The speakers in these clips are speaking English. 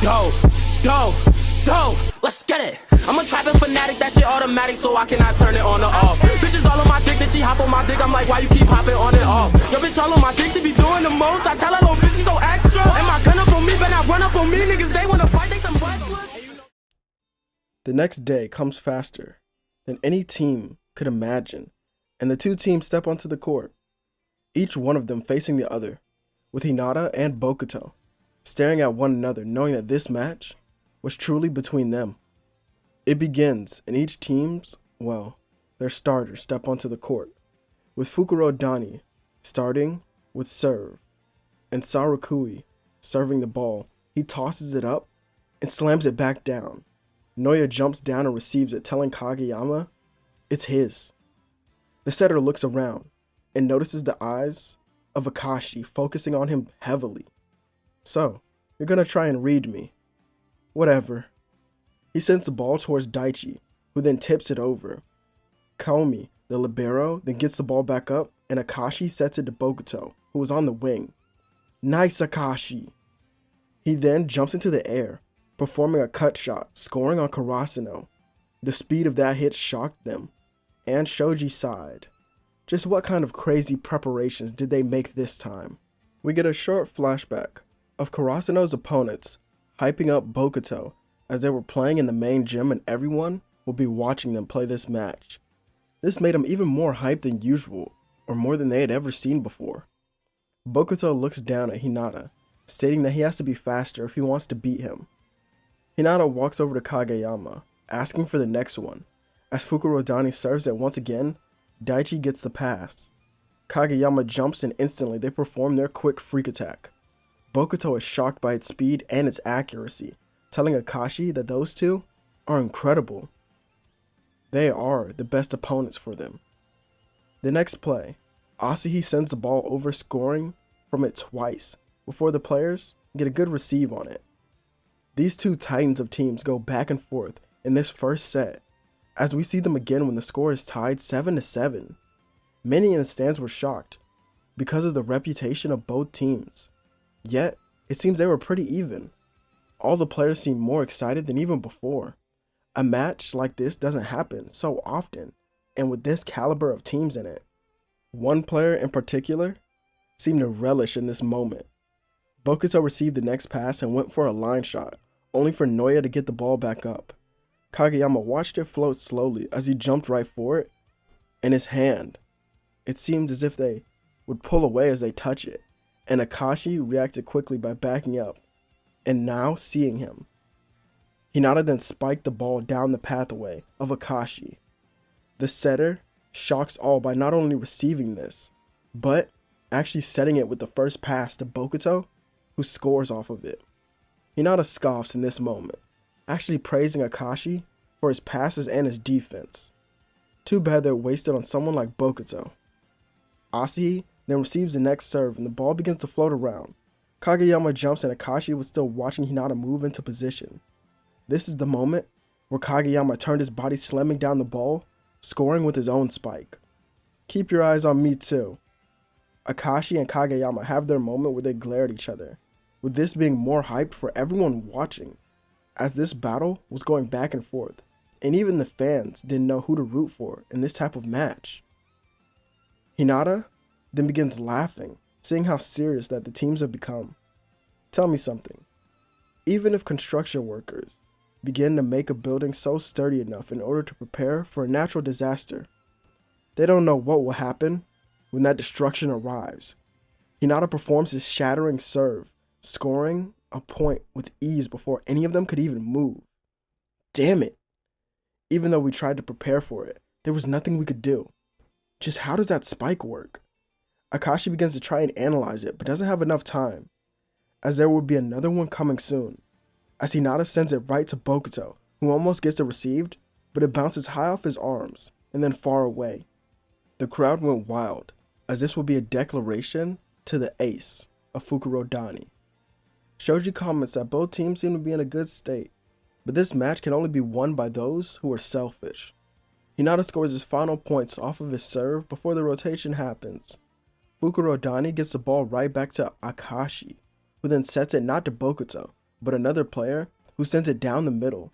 Go, go, go, let's get it. I'm a trapping fanatic, that shit automatic, so I cannot turn it on or off. Bitches all on my dick, then she hop on my dick, I'm like, why you keep hopping on and off? Your bitch all on my dick, she be doing the most, I tell her, little bitch, she so extra. And my gun up on me, but not run up on me, niggas, they wanna fight, they some wrestlers. The next day comes faster than any team could imagine, and the two teams step onto the court, each one of them facing the other, with Hinata and Bokuto staring at one another, knowing that this match was truly between them. It begins, and each team's, their starters step onto the court, with Fukurodani starting with serve, and Sarukui serving the ball. He tosses it up and slams it back down. Noya jumps down and receives it, telling Kageyama it's his. The setter looks around and notices the eyes of Akashi focusing on him heavily. So, you're gonna try and read me. Whatever. He sends the ball towards Daichi, who then tips it over. Komi, the libero, then gets the ball back up, and Akashi sets it to Bokuto, who was on the wing. Nice, Akashi! He then jumps into the air, performing a cut shot, scoring on Karasuno. The speed of that hit shocked them, and Shoji sighed. Just what kind of crazy preparations did they make this time? We get a short flashback of Karasuno's opponents hyping up Bokuto as they were playing in the main gym and everyone will be watching them play this match. This made them even more hyped than usual, or more than they had ever seen before. Bokuto looks down at Hinata, stating that he has to be faster if he wants to beat him. Hinata walks over to Kageyama, asking for the next one. As Fukurodani serves it once again, Daichi gets the pass. Kageyama jumps and instantly they perform their quick freak attack. Bokuto is shocked by its speed and its accuracy, telling Akashi that those two are incredible. They are the best opponents for them. The next play, Asahi sends the ball over, scoring from it twice before the players get a good receive on it. These two titans of teams go back and forth in this first set, as we see them again when the score is tied 7-7. Many in the stands were shocked because of the reputation of both teams. Yet, it seems they were pretty even. All the players seem more excited than even before. A match like this doesn't happen so often, and with this caliber of teams in it. One player in particular seemed to relish in this moment. Bokuto received the next pass and went for a line shot, only for Noya to get the ball back up. Kageyama watched it float slowly as he jumped right for it, and his hand, it seemed as if they would pull away as they touch it, and Akashi reacted quickly by backing up, and now seeing him. Hinata then spiked the ball down the pathway of Akashi. The setter shocks all by not only receiving this, but actually setting it with the first pass to Bokuto, who scores off of it. Hinata scoffs in this moment, actually praising Akashi for his passes and his defense. Too bad they're wasted on someone like Bokuto. Asahi then receives the next serve and the ball begins to float around. Kageyama jumps and Akashi was still watching Hinata move into position. This is the moment where Kageyama turned his body slamming down the ball, scoring with his own spike. Keep your eyes on me too. Akashi and Kageyama have their moment where they glare at each other, with this being more hyped for everyone watching, as this battle was going back and forth, and even the fans didn't know who to root for in this type of match. Hinata then begins laughing, seeing how serious that the teams have become. Tell me something. Even if construction workers begin to make a building so sturdy enough in order to prepare for a natural disaster, they don't know what will happen when that destruction arrives. Hinata performs his shattering serve, scoring a point with ease before any of them could even move. Damn it. Even though we tried to prepare for it, there was nothing we could do. Just how does that spike work? Akashi begins to try and analyze it, but doesn't have enough time, as there will be another one coming soon. As Hinata sends it right to Bokuto, who almost gets it received, but it bounces high off his arms and then far away. The crowd went wild, as this will be a declaration to the ace of Fukurodani. Shoji comments that both teams seem to be in a good state, but this match can only be won by those who are selfish. Hinata scores his final points off of his serve before the rotation happens. Fukurodani gets the ball right back to Akashi, who then sets it not to Bokuto, but another player who sends it down the middle.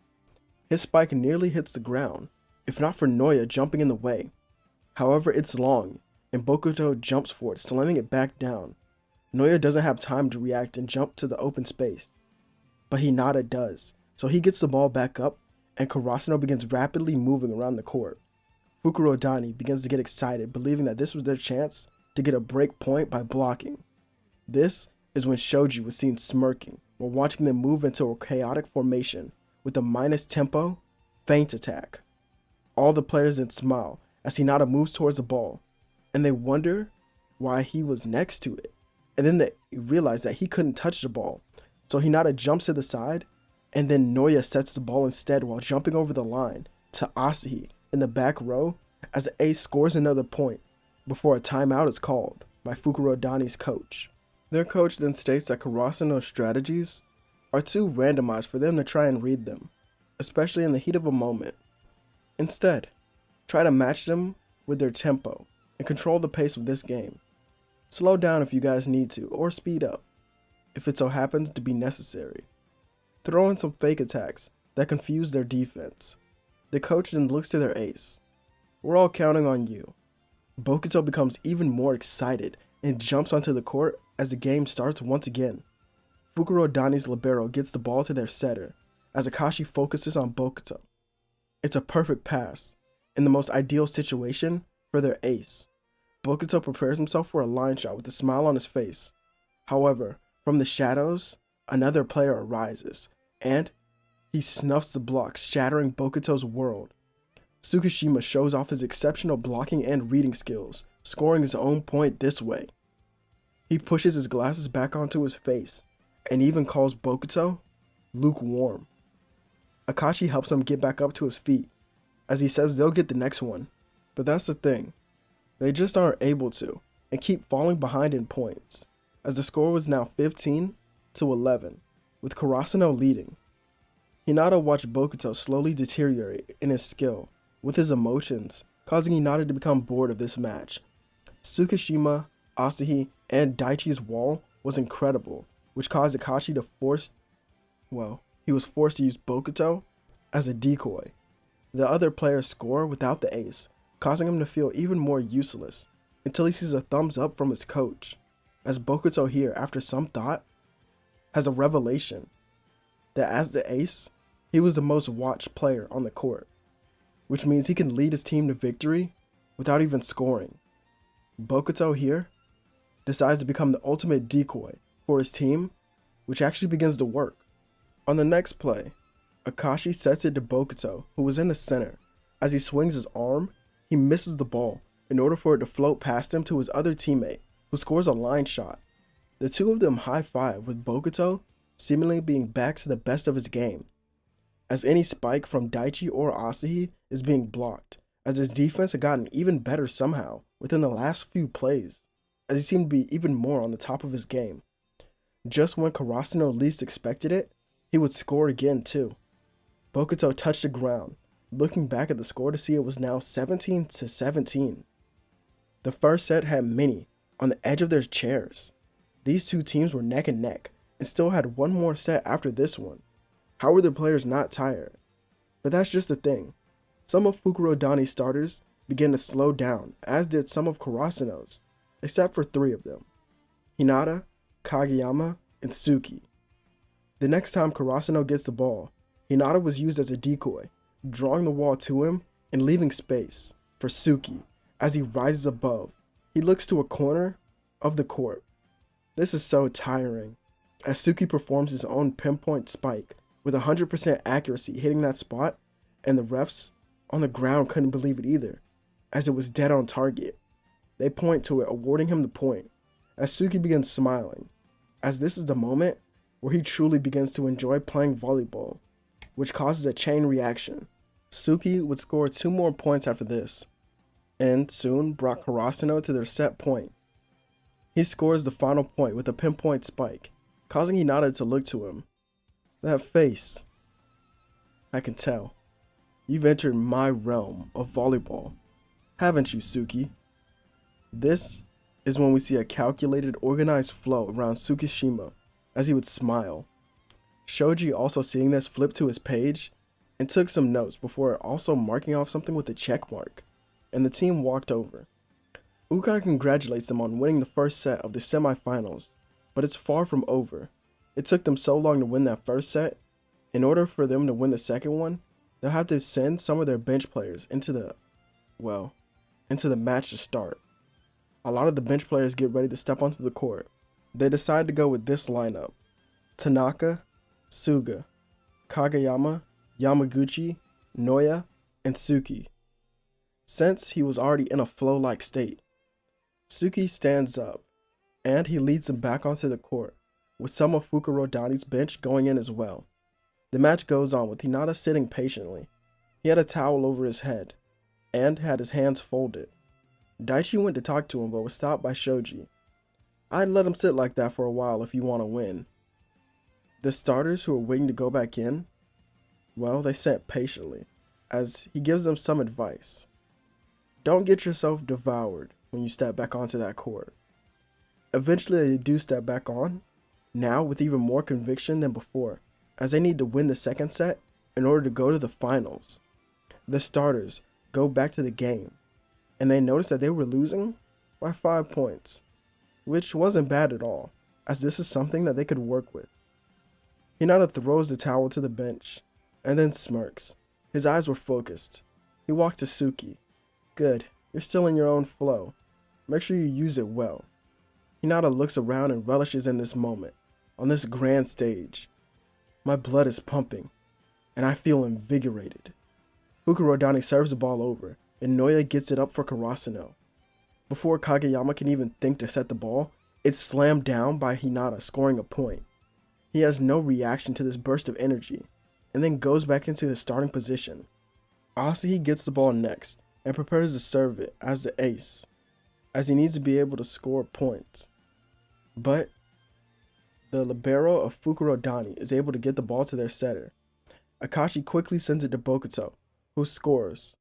His spike nearly hits the ground, if not for Noya jumping in the way. However, it's long, and Bokuto jumps for it, slamming it back down. Noya doesn't have time to react and jump to the open space, but Hinata does, so he gets the ball back up, and Karasuno begins rapidly moving around the court. Fukurodani begins to get excited, believing that this was their chance to get a break point by blocking. This is when Shoji was seen smirking while watching them move into a chaotic formation with a minus tempo, feint attack. All the players then smile as Hinata moves towards the ball, and they wonder why he was next to it. And then they realize that he couldn't touch the ball, so Hinata jumps to the side, and then Noya sets the ball instead while jumping over the line to Asahi in the back row as the ace scores another point before a timeout is called by Fukurodani's coach. Their coach then states that Karasuno's strategies are too randomized for them to try and read them, especially in the heat of a moment. Instead, try to match them with their tempo and control the pace of this game. Slow down if you guys need to, or speed up if it so happens to be necessary. Throw in some fake attacks that confuse their defense. The coach then looks to their ace. We're all counting on you. Bokuto becomes even more excited and jumps onto the court as the game starts once again. Fukurodani's libero gets the ball to their setter as Akashi focuses on Bokuto. It's a perfect pass, in the most ideal situation for their ace. Bokuto prepares himself for a line shot with a smile on his face. However, from the shadows, another player arises, and he snuffs the block, shattering Bokuto's world. Tsukishima shows off his exceptional blocking and reading skills, scoring his own point this way. He pushes his glasses back onto his face, and even calls Bokuto lukewarm. Akashi helps him get back up to his feet, as he says they'll get the next one. But that's the thing, they just aren't able to, and keep falling behind in points, as the score was now 15-11, with Karasuno leading. Hinata watched Bokuto slowly deteriorate in his skill, with his emotions causing Hinata to become bored of this match. Tsukishima, Asahi, and Daichi's wall was incredible, which caused Akashi to he was forced to use Bokuto as a decoy. The other players score without the ace, causing him to feel even more useless, until he sees a thumbs up from his coach, as Bokuto here, after some thought, has a revelation that as the ace, he was the most watched player on the court, which means he can lead his team to victory without even scoring. Bokuto here decides to become the ultimate decoy for his team, which actually begins to work. On the next play, Akashi sets it to Bokuto, who was in the center. As he swings his arm, he misses the ball in order for it to float past him to his other teammate, who scores a line shot. The two of them high-five, with Bokuto seemingly being back to the best of his game, as any spike from Daichi or Asahi is being blocked, as his defense had gotten even better somehow within the last few plays, as he seemed to be even more on the top of his game. Just when Karasuno least expected it, he would score again too. Bokuto touched the ground, looking back at the score to see it was now 17-17. The first set had many on the edge of their chairs. These two teams were neck and neck, and still had one more set after this one. How were the players not tired? But that's just the thing. Some of Fukurodani's starters began to slow down, as did some of Karasuno's, except for three of them: Hinata, Kageyama, and Tsuki. The next time Karasuno gets the ball, Hinata was used as a decoy, drawing the wall to him and leaving space for Tsuki. As he rises above, he looks to a corner of the court. This is so tiring, as Tsuki performs his own pinpoint spike with 100% accuracy, hitting that spot, and the refs on the ground couldn't believe it either, as it was dead on target. They point to it, awarding him the point, as Tsuki begins smiling, as this is the moment where he truly begins to enjoy playing volleyball, which causes a chain reaction. Tsuki would score 2 more points after this, and soon brought Karasuno to their set point. He scores the final point with a pinpoint spike, causing Hinata to look to him. That face. I can tell. You've entered my realm of volleyball, haven't you, Tsuki? This is when we see a calculated, organized flow around Tsukishima, as he would smile. Shoji, also seeing this, flipped to his page and took some notes before also marking off something with a check mark, and the team walked over. Ukai congratulates them on winning the first set of the semifinals, but it's far from over. It took them so long to win that first set. In order for them to win the second one, they'll have to send some of their bench players into the match to start. A lot of the bench players get ready to step onto the court. They decide to go with this lineup: Tanaka, Suga, Kageyama, Yamaguchi, Noya, and Suki. Since he was already in a flow-like state, Suki stands up, and he leads them back onto the court, with some of Fukurodani's bench going in as well. The match goes on with Hinata sitting patiently. He had a towel over his head, and had his hands folded. Daichi went to talk to him but was stopped by Shoji. "I'd let him sit like that for a while if you want to win." The starters who are waiting to go back in, well, they sat patiently, as he gives them some advice. Don't get yourself devoured when you step back onto that court. Eventually they do step back on, now with even more conviction than before, as they need to win the second set in order to go to the finals. The starters go back to the game, and they notice that they were losing by 5 points, which wasn't bad at all, as this is something that they could work with. Hinata throws the towel to the bench, and then smirks. His eyes were focused. He walks to Suki. "Good, you're still in your own flow. Make sure you use it well." Hinata looks around and relishes in this moment, on this grand stage. "My blood is pumping, and I feel invigorated." Fukurodani serves the ball over, and Noya gets it up for Karasuno. Before Kageyama can even think to set the ball, it's slammed down by Hinata, scoring a point. He has no reaction to this burst of energy, and then goes back into his starting position. Asahi gets the ball next, and prepares to serve it as the ace, as he needs to be able to score points. But the libero of Fukurodani is able to get the ball to their setter. Akashi quickly sends it to Bokuto, who scores,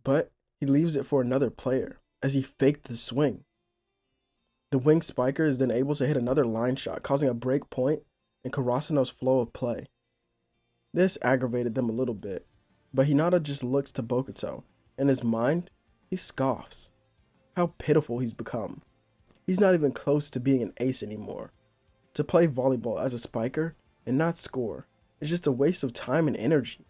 but he leaves it for another player, as he faked the swing. The wing spiker is then able to hit another line shot, causing a break point in Karasuno's flow of play. This aggravated them a little bit, but Hinata just looks to Bokuto. In his mind, he scoffs. How pitiful he's become. He's not even close to being an ace anymore. To play volleyball as a spiker and not score is just a waste of time and energy.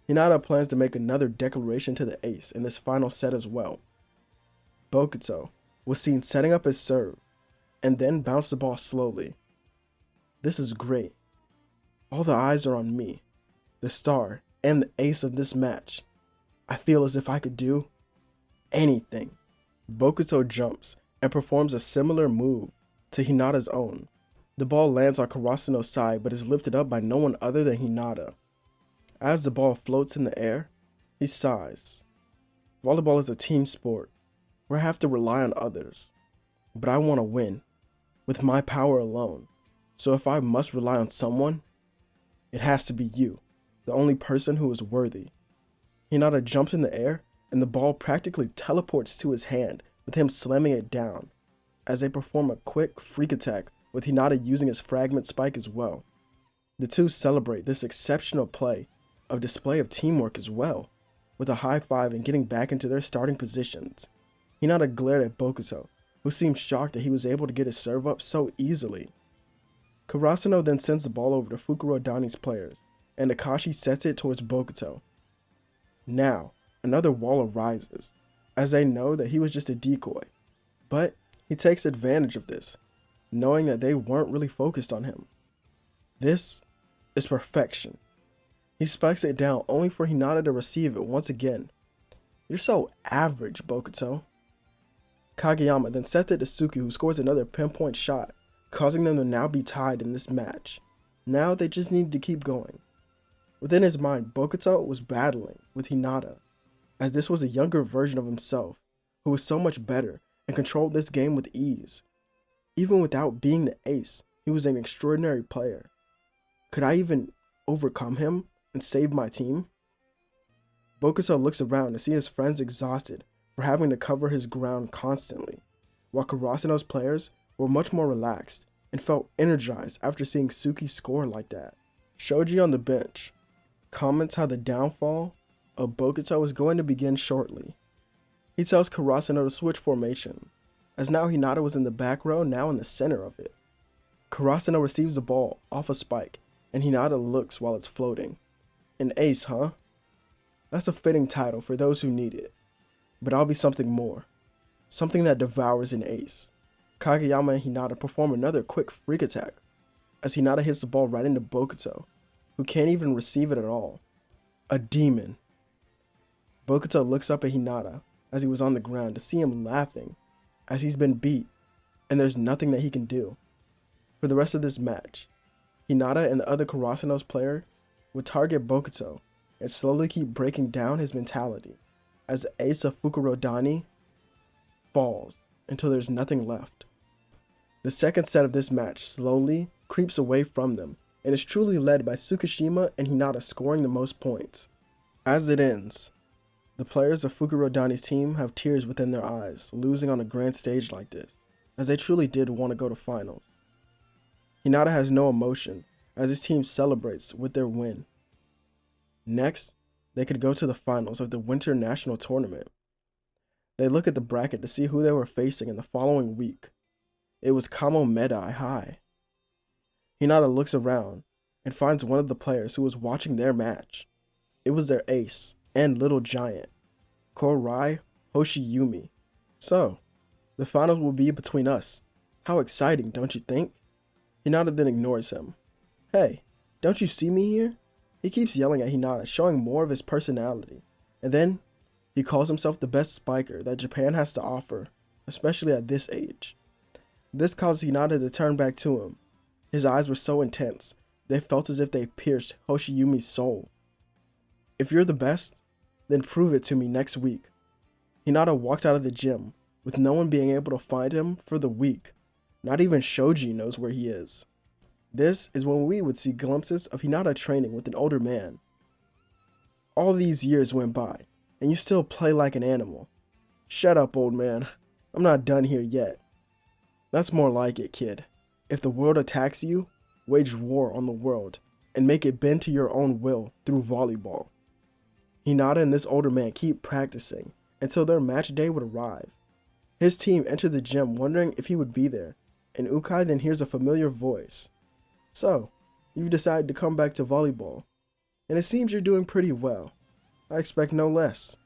Hinata plans to make another declaration to the ace in this final set as well. Bokuto was seen setting up his serve, and then bounce the ball slowly. This is great. All the eyes are on me, the star and the ace of this match. I feel as if I could do anything. Bokuto jumps and performs a similar move to Hinata's own. The ball lands on Karasuno's side but is lifted up by no one other than Hinata. As the ball floats in the air, he sighs. Volleyball is a team sport where I have to rely on others, but I want to win with my power alone. So if I must rely on someone, it has to be you, the only person who is worthy. Hinata jumps in the air, and the ball practically teleports to his hand, with him slamming it down, as they perform a quick freak attack with Hinata using his fragment spike as well. The two celebrate this exceptional display of teamwork as well, with a high five and getting back into their starting positions. Hinata glared at Bokuto, who seemed shocked that he was able to get his serve up so easily. Karasuno then sends the ball over to Fukurodani's players, and Akashi sets it towards Bokuto. Now, another wall arises, as they know that he was just a decoy, but he takes advantage of this, knowing that they weren't really focused on him. This is perfection. He spikes it down only for Hinata to receive it once again. "You're so average, Bokuto." Kageyama then sets it to Suki, who scores another pinpoint shot, causing them to now be tied in this match. Now they just needed to keep going. Within his mind, Bokuto was battling with Hinata, as this was a younger version of himself, who was so much better and controlled this game with ease. Even without being the ace, he was an extraordinary player. Could I even overcome him and save my team? Bokuto looks around to see his friends exhausted for having to cover his ground constantly, while Karasuno's players were much more relaxed and felt energized after seeing Suki score like that. Shoji on the bench comments how the downfall of Bokuto is going to begin shortly. He tells Karasuno to switch formation, as now Hinata was in the back row, now in the center of it. Karasuno receives the ball off a spike, and Hinata looks while it's floating. An ace, huh? That's a fitting title for those who need it. But I'll be something more. Something that devours an ace. Kageyama and Hinata perform another quick freak attack, as Hinata hits the ball right into Bokuto, who can't even receive it at all. A demon. Bokuto looks up at Hinata as he was on the ground to see him laughing, as he's been beat, and there's nothing that he can do. For the rest of this match, Hinata and the other Karasuno's player would target Bokuto and slowly keep breaking down his mentality as the ace of Fukurodani falls until there's nothing left. The second set of this match slowly creeps away from them and is truly led by Tsukishima and Hinata scoring the most points. As it ends, the players of Fukurodani's team have tears within their eyes, losing on a grand stage like this, as they truly did want to go to finals. Hinata has no emotion as his team celebrates with their win. Next, they could go to the finals of the Winter National Tournament. They look at the bracket to see who they were facing in the following week. It was Komomedai High. Hinata looks around and finds one of the players who was watching their match. It was their ace and little giant, Korai Hoshiyumi. So, the finals will be between us. How exciting, don't you think? Hinata then ignores him. Hey, don't you see me here? He keeps yelling at Hinata, showing more of his personality. And then, he calls himself the best spiker that Japan has to offer, especially at this age. This caused Hinata to turn back to him. His eyes were so intense, they felt as if they pierced Hoshiyumi's soul. If you're the best, then prove it to me next week. Hinata walks out of the gym, with no one being able to find him for the week. Not even Shoji knows where he is. This is when we would see glimpses of Hinata training with an older man. All these years went by, and you still play like an animal. Shut up, old man. I'm not done here yet. That's more like it, kid. If the world attacks you, wage war on the world, and make it bend to your own will through volleyball. Hinata and this older man keep practicing until their match day would arrive. His team entered the gym wondering if he would be there, and Ukai then hears a familiar voice. So, you've decided to come back to volleyball, and it seems you're doing pretty well. I expect no less.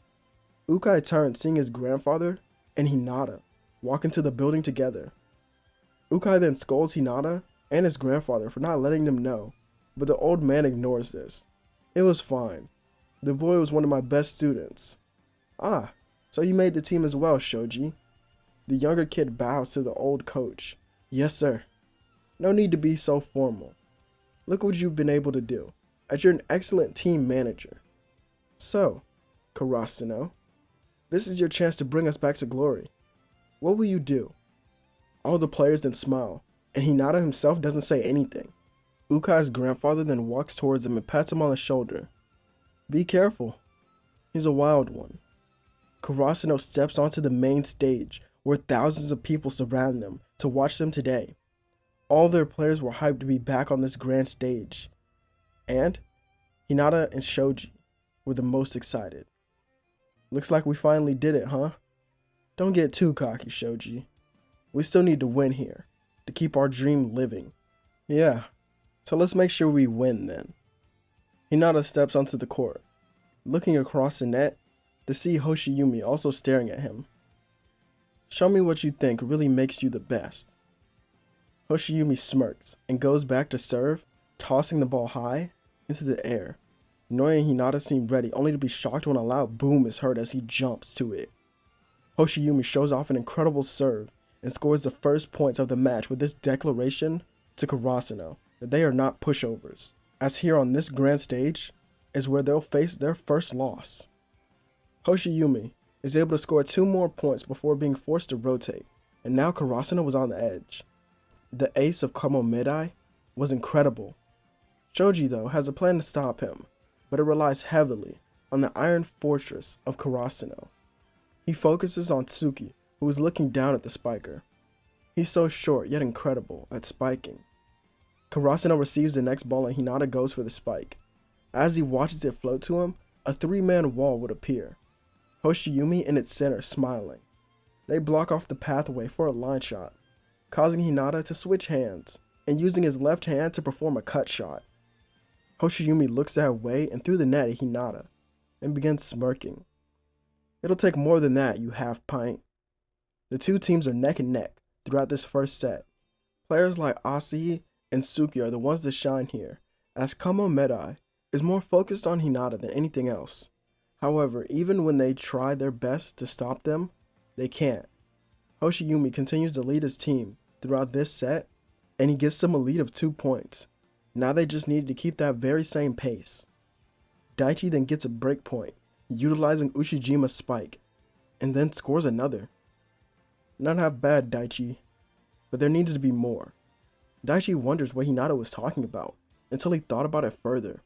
Ukai turns, seeing his grandfather and Hinata walk into the building together. Ukai then scolds Hinata and his grandfather for not letting them know, but the old man ignores this. It was fine. The boy was one of my best students. Ah, so you made the team as well, Shoji. The younger kid bows to the old coach. Yes, sir. No need to be so formal. Look what you've been able to do, as you're an excellent team manager. So, Karasuno, this is your chance to bring us back to glory. What will you do? All the players then smile, and Hinata himself doesn't say anything. Ukai's grandfather then walks towards him and pats him on the shoulder. Be careful. He's a wild one. Karasuno steps onto the main stage, where thousands of people surround them to watch them today. All their players were hyped to be back on this grand stage. And Hinata and Shoji were the most excited. Looks like we finally did it, huh? Don't get too cocky, Shoji. We still need to win here, to keep our dream living. Yeah, so let's make sure we win then. Hinata steps onto the court, looking across the net to see Hoshiyumi also staring at him. Show me what you think really makes you the best. Hoshiyumi smirks and goes back to serve, tossing the ball high into the air. Noi and Hinata seem ready, only to be shocked when a loud boom is heard as he jumps to it. Hoshiyumi shows off an incredible serve and scores the first points of the match with this declaration to Karasuno that they are not pushovers, as here on this grand stage is where they'll face their first loss. Hoshiyumi is able to score 2 more points before being forced to rotate, and now Karasuno was on the edge. The ace of Komomedai was incredible. Shoji, though, has a plan to stop him, but it relies heavily on the iron fortress of Karasuno. He focuses on Tsuki, who is looking down at the spiker. He's so short yet incredible at spiking. Karasuno receives the next ball and Hinata goes for the spike. As he watches it float to him, a three-man wall would appear. Hoshiyumi in its center smiling. They block off the pathway for a line shot, causing Hinata to switch hands and using his left hand to perform a cut shot. Hoshiyumi looks that way and through the net at Hinata and begins smirking. It'll take more than that, you half pint. The two teams are neck and neck throughout this first set. Players like Asahi and Suki are the ones that shine here, as Komomedai is more focused on Hinata than anything else. However, even when they try their best to stop them, they can't. Hoshiyumi continues to lead his team throughout this set, and he gets them a lead of 2 points. Now they just need to keep that very same pace. Daichi then gets a break point, utilizing Ushijima's spike, and then scores another. Not half bad, Daichi, but there needs to be more. Daichi wonders what Hinata was talking about, until he thought about it further.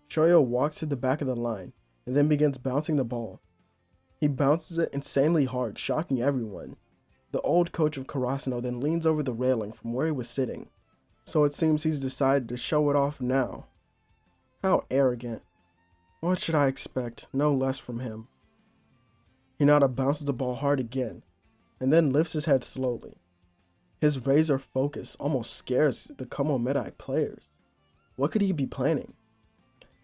Shoyo walks to the back of the line, and then begins bouncing the ball. He bounces it insanely hard, shocking everyone. The old coach of Karasuno then leans over the railing from where he was sitting, so it seems he's decided to show it off now. How arrogant. What should I expect? No less from him. Hinata bounces the ball hard again, and then lifts his head slowly. His razor focus almost scares the Komomedai players. What could he be planning?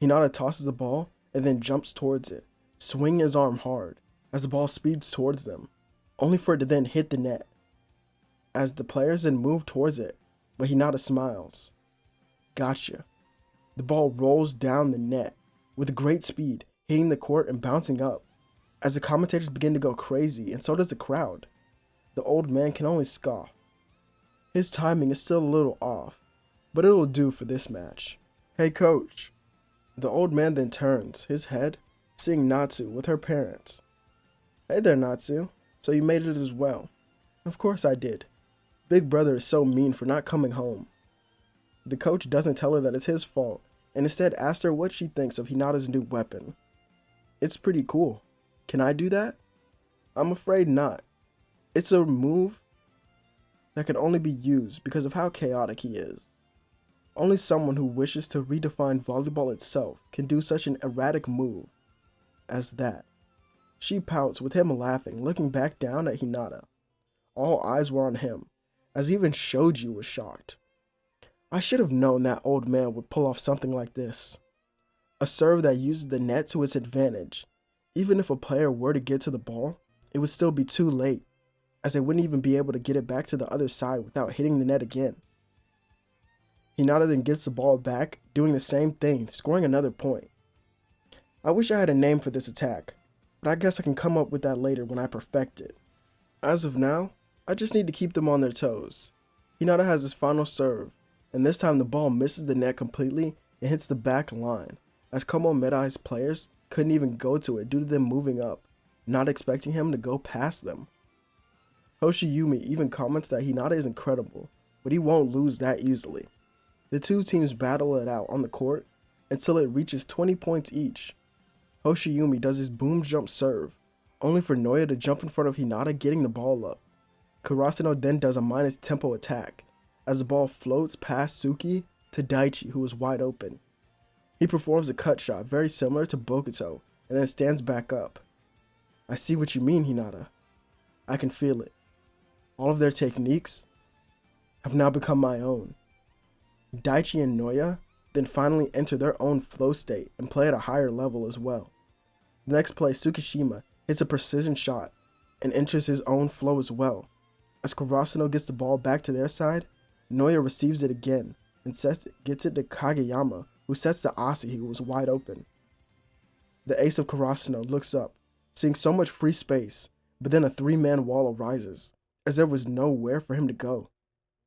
Hinata tosses the ball and then jumps towards it, swinging his arm hard as the ball speeds towards them, only for it to then hit the net. As the players then move towards it, but Hinata smiles. Gotcha. The ball rolls down the net with great speed, hitting the court and bouncing up, as the commentators begin to go crazy, and so does the crowd. The old man can only scoff. His timing is still a little off, but it'll do for this match. Hey coach. The old man then turns his head, seeing Natsu with her parents. Hey there, Natsu. So you made it as well. Of course I did. Big brother is so mean for not coming home. The coach doesn't tell her that it's his fault, and instead asks her what she thinks of Hinata's new weapon. It's pretty cool. Can I do that? I'm afraid not. It's a move that can only be used because of how chaotic he is. Only someone who wishes to redefine volleyball itself can do such an erratic move as that. She pouts with him laughing, looking back down at Hinata. All eyes were on him, as even Shoji was shocked. I should have known that old man would pull off something like this. A serve that uses the net to its advantage. Even if a player were to get to the ball, it would still be too late, as they wouldn't even be able to get it back to the other side without hitting the net again. Hinata then gets the ball back, doing the same thing, scoring another point. I wish I had a name for this attack, but I guess I can come up with that later when I perfect it. As of now, I just need to keep them on their toes. Hinata has his final serve, and this time the ball misses the net completely and hits the back line, as Komomedai's players couldn't even go to it due to them moving up, not expecting him to go past them. Hoshiyumi even comments that Hinata is incredible, but he won't lose that easily. The two teams battle it out on the court until it reaches 20 points each. Hoshiyumi does his boom jump serve, only for Noya to jump in front of Hinata getting the ball up. Karasuno then does a minus tempo attack, as the ball floats past Suki to Daichi, who is wide open. He performs a cut shot very similar to Bokuto, and then stands back up. I see what you mean, Hinata. I can feel it. All of their techniques have now become my own. Daichi and Noya then finally enter their own flow state and play at a higher level as well. The next play, Tsukishima hits a precision shot and enters his own flow as well. As Karasuno gets the ball back to their side, Noya receives it again and gets it to Kageyama, who sets to Asahi, who was wide open. The ace of Karasuno looks up, seeing so much free space, but then a three-man wall arises, as there was nowhere for him to go,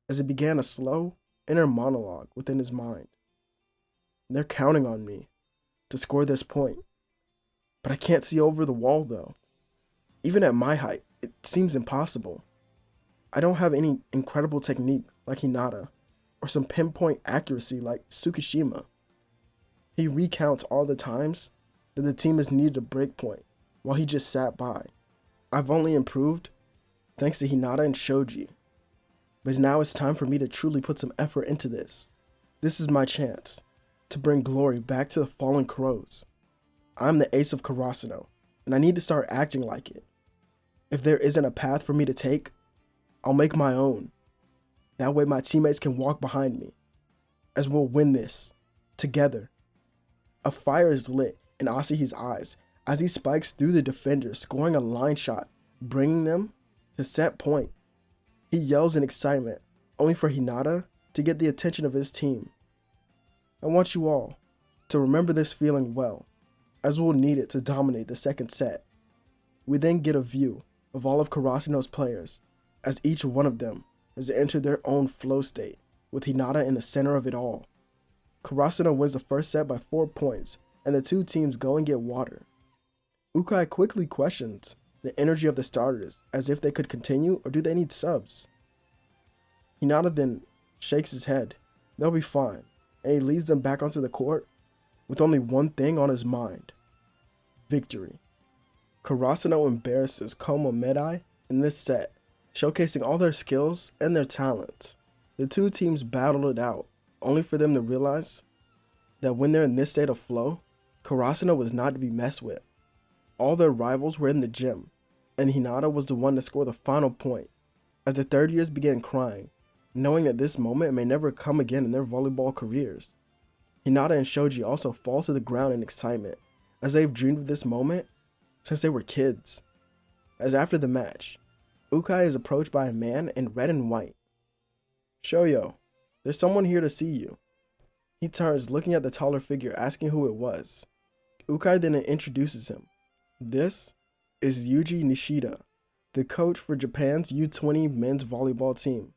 as he began a slow, inner monologue within his mind. They're counting on me to score this point, but I can't see over the wall though. Even at my height, it seems impossible. I don't have any incredible technique like Hinata, or some pinpoint accuracy like Tsukishima. He recounts all the times that the team has needed a break point, while he just sat by. I've only improved thanks to Hinata and Shoji. but now it's time for me to truly put some effort into this. This is my chance to bring glory back to the fallen crows. I'm the ace of Karasuno, and I need to start acting like it. If there isn't a path for me to take, I'll make my own. That way my teammates can walk behind me, as we'll win this, together. A fire is lit in Asahi's eyes as he spikes through the defenders, scoring a line shot, bringing them to set point. He yells in excitement, only for Hinata to get the attention of his team. I want you all to remember this feeling well, as we'll need it to dominate the second set. We then get a view of all of Karasuno's players, as each one of them has entered their own flow state, with Hinata in the center of it all. Karasuno wins the first set by 4 points, and the two teams go and get water. Ukai quickly questions the energy of the starters, as if they could continue or do they need subs. Hinata then shakes his head. They'll be fine, and he leads them back onto the court with only one thing on his mind: victory. Karasuno embarrasses Komomedai in this set, showcasing all their skills and their talents. The two teams battled it out, only for them to realize that when they're in this state of flow, Karasuno was not to be messed with. All their rivals were in the gym, and Hinata was the one to score the final point, as the third years began crying, knowing that this moment may never come again in their volleyball careers. Hinata and Shoji also fall to the ground in excitement, as they've dreamed of this moment since they were kids. As after the match, Ukai is approached by a man in red and white. "Shoyo, there's someone here to see you." He turns, looking at the taller figure, asking who it was. Ukai then introduces him. This is Yuji Nishida, the coach for Japan's U20 men's volleyball team.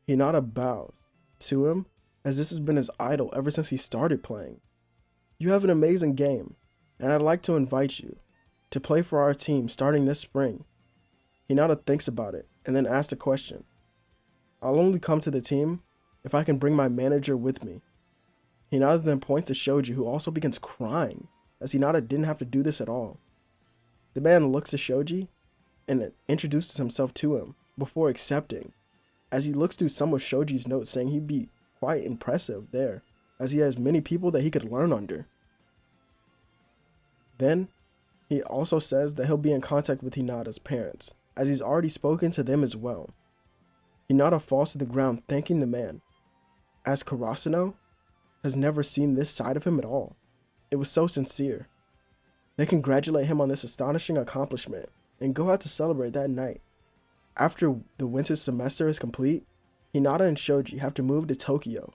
Hinata bows to him, as this has been his idol ever since he started playing. "You have an amazing game, and I'd like to invite you to play for our team starting this spring." Hinata thinks about it and then asks a question. "I'll only come to the team if I can bring my manager with me." Hinata then points to Shoji, who also begins crying, as Hinata didn't have to do this at all. The man looks at Shoji and introduces himself to him before accepting, as he looks through some of Shoji's notes, saying he'd be quite impressive there, as he has many people that he could learn under. Then, he also says that he'll be in contact with Hinata's parents, as he's already spoken to them as well. Hinata falls to the ground thanking the man, as Karasuno has never seen this side of him at all. It was so sincere. They congratulate him on this astonishing accomplishment and go out to celebrate that night. After the winter semester is complete, Hinata and Shoji have to move to Tokyo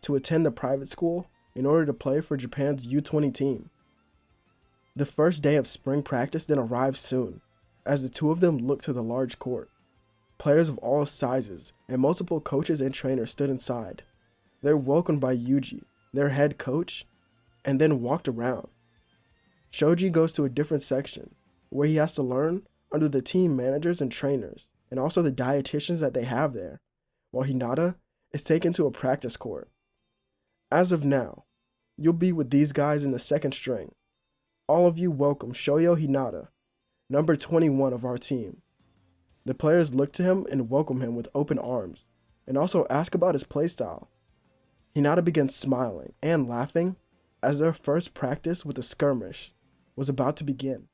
to attend the private school in order to play for Japan's U20 team. The first day of spring practice then arrives soon, as the two of them look to the large court. Players of all sizes and multiple coaches and trainers stood inside. They're welcomed by Yuji, their head coach, and then walked around. Shoji goes to a different section, where he has to learn under the team managers and trainers, and also the dietitians that they have there, while Hinata is taken to a practice court. As of now, you'll be with these guys in the second string. All of you welcome Shoyo Hinata, number 21 of our team. The players look to him and welcome him with open arms, and also ask about his playstyle. Hinata begins smiling and laughing as their first practice with the skirmish was about to begin.